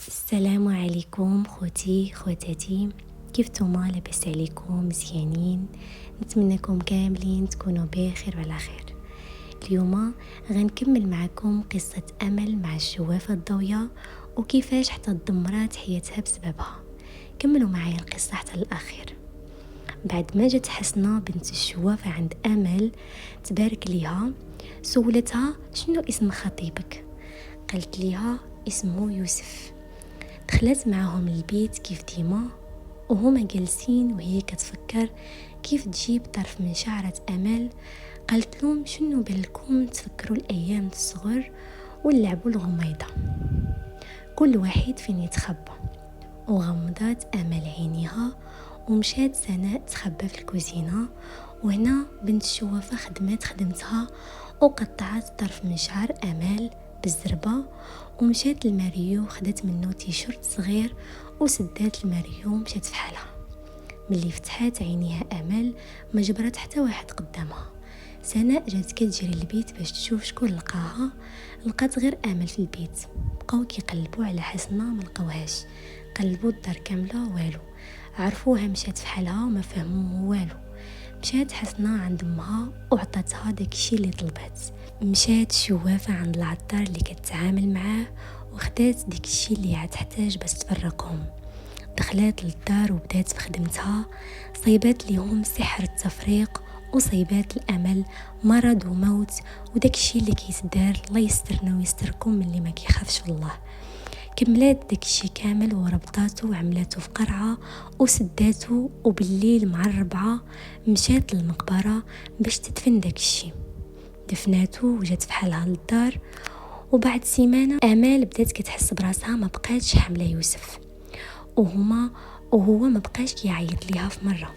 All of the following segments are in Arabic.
السلام عليكم خوتي خواتاتي، كيف نتوما؟ لاباس عليكم؟ مزيانين؟ نتمنىكم كاملين تكونوا بخير وعلى خير. اليوم غنكمل معكم قصة أمل مع الشوافة الضوية وكيفاش حتى دمرات حياتها بسببها. كملوا معايا القصة حتى الأخير. بعد ما جات حسنة بنت الشوافة عند أمل تبارك ليها، سولتها شنو اسم خطيبك؟ قالت ليها اسمه يوسف. دخلت معهم البيت كيف ديما وهما جالسين وهي كتفكر كيف تجيب طرف من شعرة أمل. قالت لهم شنو بالكم تفكروا الأيام الصغر ونلعبوا الغميضة، كل واحد فين يتخبى. وغمضات أمل عينيها ومشات سناء تخبى في الكوزينة، وهنا بنت الشوافة خدمت خدمتها وقطعت طرف من شعر أمل بالزربة، ومشات لماريو خدت منه تيشيرت صغير وسدات الماريو ومشات في حالها. ملي فتحات عينيها أمل ما جبرت حتى واحد قدامها. سناء جات كتجري البيت باش تشوف شكون لقاها، لقات غير أمل في البيت. بقاو كيقلبوا على حسنة ما لقاوهاش، قلبوا الدار كاملة والو، عرفوها مشات في حالها وما فهموا والو. مشات حسنة عند امها وعطاتها داكشي اللي طلبت. مشات شوافة عند العطار اللي كتعامل معاه وخدات داكشي اللي عاد تحتاج باش تفرقهم. دخلت للدار وبدات بخدمتها، صيبات ليهم سحر التفريق وصيبات الامل مرض وموت وداكشي اللي كيتدار. الله يسترنا ويستركم من اللي ما كيخافش في الله. كملات داكشي كامل وربطاتو وعملاتو في قرعة وسداتو، وبالليل مع 4 مشات للمقبرة باش تدفن داكشي. دفناتو وجات في حالها للدار. وبعد سيمانة امال بدات كتحس براسها ما بقاتش حامله يوسف، وهو ما بقاش كيعيط ليها. في مره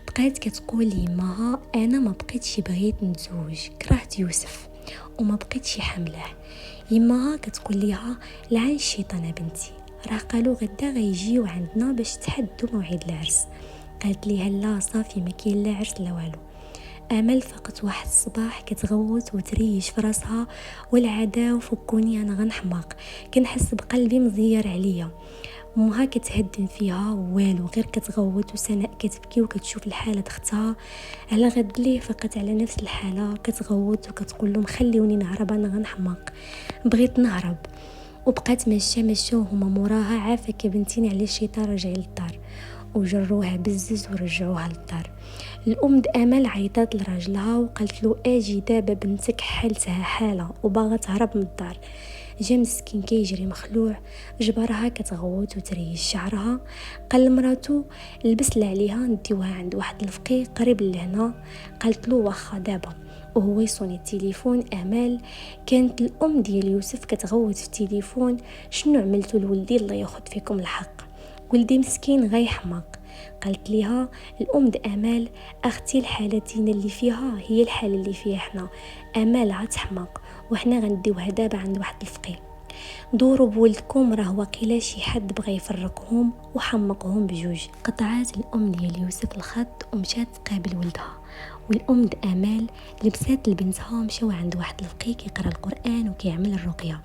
بقات كتقول ليماها انا ما بقيتش بغيت نتزوج، كرهت يوسف وما بقيتش حامله. يماها كتقول ليها لعن الشيطان بنتي، راه قالوا غدا غيجيو عندنا باش تحدوا موعد العرس. قالت ليها لا صافي ما كاين لا عرس لا والو. امل فقط واحد الصباح كتغوت وتريش في راسها، والعدا وفكوني انا غنحماق، كنحس بقلبي مزير عليا. امها كتهدن فيها والو، غير كتغوت. وسناء كتبكي وكتشوف الحاله اختها على غد ليه فقط على نفس الحاله، كتغوت وكتقول لهم خليوني نهرب انا غنحماق. بغيت نهرب وبقات ماشيه وهما موراها عافاك يا بنتين على الشيطان رجعي للدار. وجروها بزز ورجعوها للدار. الام امل عيطات لراجلها وقالت له اجي دابا بنتك حالتها حاله وباغا تهرب من الدار. جا مسكين كيجري مخلوع، جبرها كتغوت وتريش شعرها. قال لمراتو لبس لها عليها نديوها عند واحد الفقيه قريب لهنا. قالت له واخا دابا. وهو يصوني التليفون. امال كانت الام ديال يوسف كتغوت في التليفون. شنو عملتوا لولدي؟ الله ياخذ فيكم الحق، ولدي مسكين غيحماق. قالت ليها الام امال اختي الحالتين اللي فيها هي الحاله اللي فيها حنا. امال غتحماق وحنا غنديوها دابا عند واحد الفقيه. دوروا بولدكم، راه واقيلا شي حد بغى يفرقهم وحمقهم بجوج. قطعات الام ديال يوسف الخط ومشات تقابل ولدها. والام امال لبسات لبنتها ومشاو عند واحد الفقيه كيقرا القران وكيعمل الرقيه.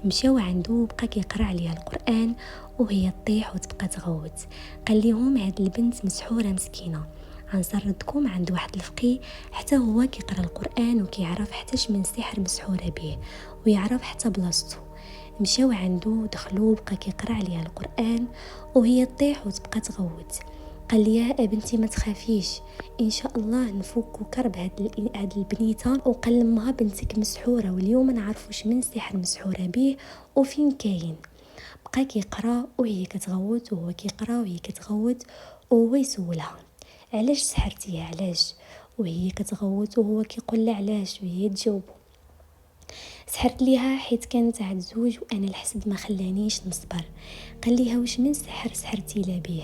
مشاو عنده وبقى كيقرا عليها القران وهي تطيح وتبقى تغوت. قال لهم هاد البنت مسحوره مسكينه، غنسردكم عند واحد الفقيه حتى هو كيقرا القران وكيعرف حتىش من سحر مسحوره به ويعرف حتى بلاصتو. مشاو عنده ودخلوا وبقى كيقرا عليها القران وهي تطيح وتبقى تغوت. قال لي يا بنتي ما تخافيش، ان شاء الله نفكوا كرب هاد البنيته. وقال لمها بنتك مسحوره واليوم نعرفوش من سحر مسحوره به وفين كاين. بقى كيقرا وهي كتغوت وهو كيقرا وهي كتغوت، وهو يسولها علاش سحرتيها علاش، وهي كتغوت وهو كيقول لها علاش وهي تجاوبه سحرت ليها حيت كانت عتزوج وانا الحسد ما خلانيش نصبر. قال ليها واش من سحر سحرتي لا به؟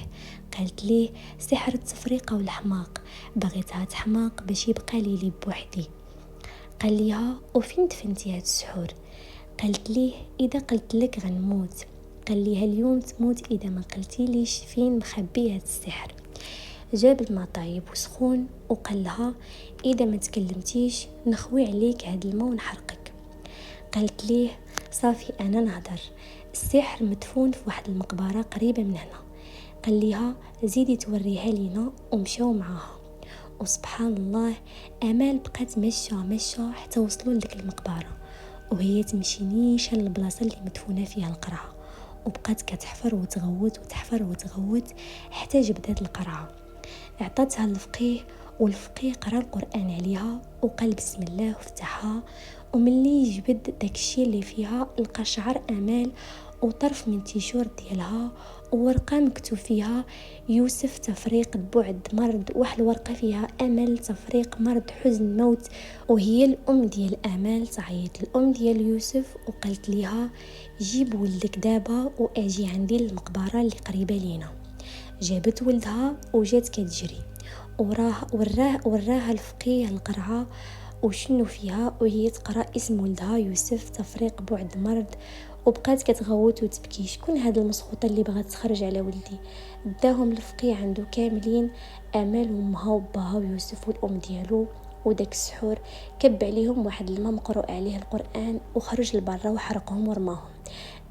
قالت ليه سحر التفريقه والحماق، بغيتها تحماق باش يبقى لي بوحدي. قال ليها وفين دفنتي هاد السحور؟ قالت ليه اذا قلت لك غنموت. قال ليها اليوم تموت اذا ما قلتي ليش فين مخبي هاد السحر. جاب الماء طايب وسخون وقال لها اذا ما تكلمتيش نخوي عليك هاد الماء ونحرقك. قالت ليه صافي انا نهضر، السحر مدفون في واحد المقبرة قريبة من هنا. قال ليها زيدي توريها لينا، ومشاو معاها. وسبحان الله امال بقات ماشيه حتى وصلوا لديك المقبره، وهي تمشي نيشان البلاصه اللي مدفونه فيها القرعه، وبقات كتحفر وتغوت وتحفر وتغوت حتى جبدات القرعه. عطاتها الفقيه، والفقيه قرا القران عليها وقال بسم الله وفتحها. وملي جبد داكشي اللي فيها لقى شعر امال وطرف من تيشورت ديالها وورقه مكتوب فيها يوسف تفريق بعد مرض، واحد الورقه فيها امل تفريق مرض حزن موت. وهي الام ديال امال تعيط الام ديال يوسف وقالت ليها جيب ولدك دابا واجي عندي المقبره اللي قريبه لينا. جابت ولدها وجات كتجري، وراها الفقيه القرعه وشنو فيها، وهي تقرا اسم ولدها يوسف تفريق بعد مرض. وبقات كتغوت وتبكي، شكون هاد المسخوطه اللي بغات تخرج على ولدي؟ داهم الفقيه عنده كاملين، امال وامها وباها ويوسف والام ديالو. وداك السحور كب عليهم واحد الماء مقروء عليه القران وخرج لبرا وحرقهم ورماهم.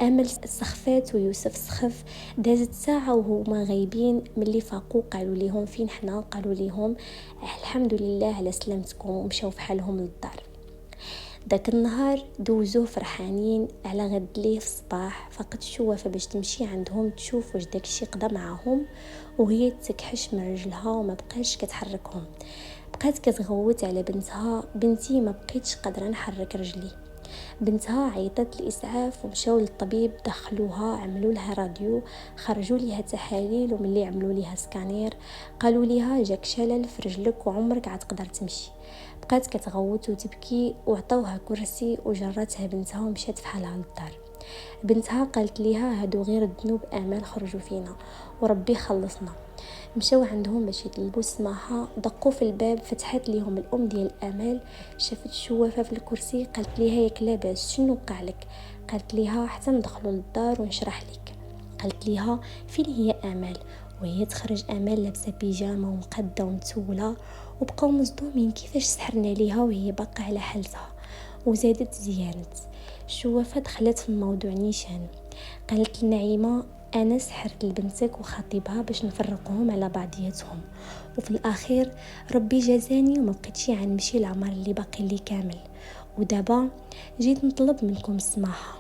امل سخفات ويوسف سخف. دازت ساعه وهما غايبين، ملي فاقوا قالوا ليهم فين حنا؟ قالوا ليهم الحمد لله على سلامتكم، ومشاو في حالهم للدار. داك النهار دوزوه فرحانين. على غد ليه في الصباح فقد الشوافه باش تمشي عندهم تشوف واش داكشي قضى معاهم، وهي تكحش من رجلها وما بقاش كتحركهم. بقات كتغوت على بنتها، بنتي ما بقيتش قادره نحرك رجلي. بنتها عيطت الاسعاف ومشاو للطبيب، دخلوها عملوا لها راديو، خرجوا ليها تحاليل، وملي عملوا ليها سكانير قالوا ليها جاك شلل في رجلك وعمرك عتقدر تمشي. بقات كتغوت وتبكي، وعطاوها كرسي وجراتها بنتها ومشات في حالها للدار. بنتها قالت ليها هادو غير الذنوب امال خرجوا فينا وربي خلصنا. مشاو عندهم باش يطلبوا السماحه، دقوا في الباب، فتحت ليهم الام ديال امال، شافت الشوافه في الكرسي، قالت ليها ياك لاباس شنو وقع لك؟ قالت ليها حتى ندخلوا للدار ونشرح لك. قالت ليها فين هي امال؟ وهي تخرج امال لابسه بيجامه ومقاده ومتوله، وبقاو مصدومين كيفاش سحرنا ليها وهي باقه على حالتها. وزادت زيانت الشوافه دخلت في الموضوع نيشان، قالت لنعيمه انا سحرت لبنتك وخطيبها باش نفرقهم على بعضياتهم، وفي الاخير ربي جازاني وما بقيتش نمشي العمر اللي باقي لي كامل، ودابا جيت نطلب منكم السماحه.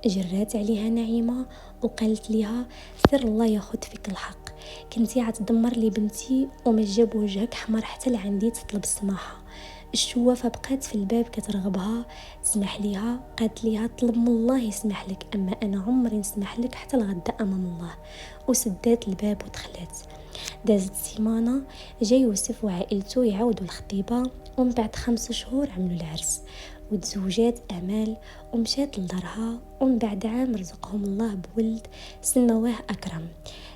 جرات عليها نعيمه وقالت ليها سر الله ياخذ فيك الحق، كنتي عتدمر لي بنتي وما جاب وجهك حمر حتى لعندي تطلب السماحه. الشوافه بقات في الباب كترغبها تسمح ليها، قالت ليها طلب من الله يسمح لك، اما انا عمري نسمح لك حتى الغدا امام الله. وسدات الباب ودخلت. دازت سيمانه، جا يوسف وعائلته يعاودوا الخطيبه، ومن بعد 5 شهور عملوا العرس وتزوجات امال ومشات لدارها. ومن بعد عام رزقهم الله بولد سمواه اكرم.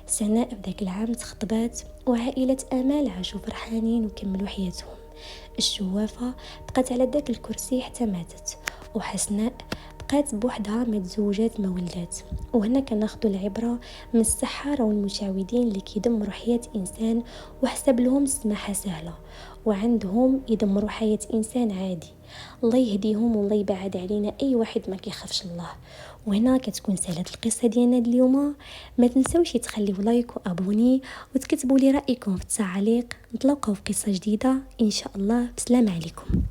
سناء بداك العام تخطبات، وعائله امال عاشوا فرحانين وكملوا حياتهم. الشوافه بقات على داك الكرسي حتى ماتت، وحسناء بقات بوحدها ما تزوجات ما ولدات. وهنا كناخذوا العبره من السحاره والمشعوذين اللي كيدمروا حياه انسان وحسب لهم السماحه سهله، وعندهم يدمروا حياه انسان عادي. الله يهديهم والله يبعد علينا اي واحد ما كيخافش الله. وهنا كتكون سالت القصه ديالنا اليوم. ما تنسوش تخليو لايك وابوني وتكتبوا لي رايكم في التعليق. نتلاقاو في قصه جديده ان شاء الله. بسلام عليكم.